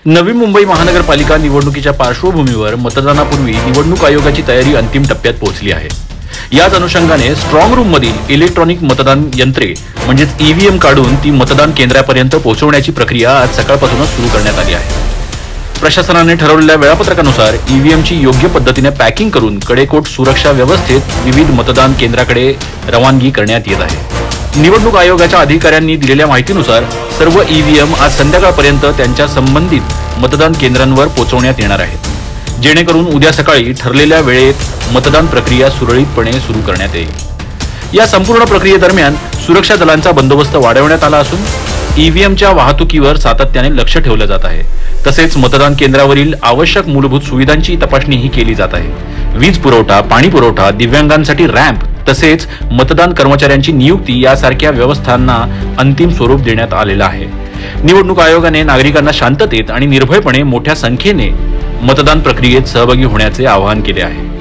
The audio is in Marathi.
नवी मुंबई महानगरपालिका निवडणुकीच्या पार्श्वभूमीवर मतदानापूर्वी निवडणूक आयोगाची तयारी अंतिम टप्प्यात पोहोचली आहे। याच अनुषंगाने स्ट्रॉंग रूम मधील इलेक्ट्रॉनिक मतदान यंत्रे म्हणजेच ईव्हीएम काढून ती मतदान केंद्रापर्यंत पोहोचवण्याची प्रक्रिया आज सकाळपासूनच सुरू करण्यात आली आहे। प्रशासनाने ठरवलेल्या वेळापत्रकानुसार ईव्हीएमची योग्य पद्धतीने पॅकिंग करून कडेकोट सुरक्षा व्यवस्थेत विविध मतदान केंद्राकडे रवानगी करण्यात येत आहे। निवडणूक आयोगाच्या अधिकाऱ्यांनी दिलेल्या माहितीनुसार सर्व ईव्हीएम आज संध्याकाळपर्यंत त्यांच्या संबंधित मतदान केंद्रांवर पोहोचवण्यात येणार आहेत, जेणेकरून उद्या सकाळी ठरलेल्या वेळेत मतदान प्रक्रिया सुरळीतपणे सुरू करण्यात येईल। या संपूर्ण प्रक्रियेदरम्यान सुरक्षा दलांचा बंदोबस्त वाढवण्यात आला असून ईव्हीएमच्या वाहतुकीवर सातत्याने लक्ष ठेवलं जात आहे। तसेच मतदान केंद्रावरील आवश्यक मूलभूत सुविधांची तपासणीही केली जात आहे। वीज पुरवठा, पाणी पुरवठा, दिव्यांगांसाठी रॅम्प तसेच मतदान कर्मचाऱ्यांची नियुक्ती यासारख्या व्यवस्थांना अंतिम स्वरूप देण्यात आलेलं आहे। निवडणूक आयोगाने नागरिकांना शांततेत आणि निर्भयपणे मोठ्या संख्येने मतदान प्रक्रियेत सहभागी होण्याचे आवाहन केले आहे।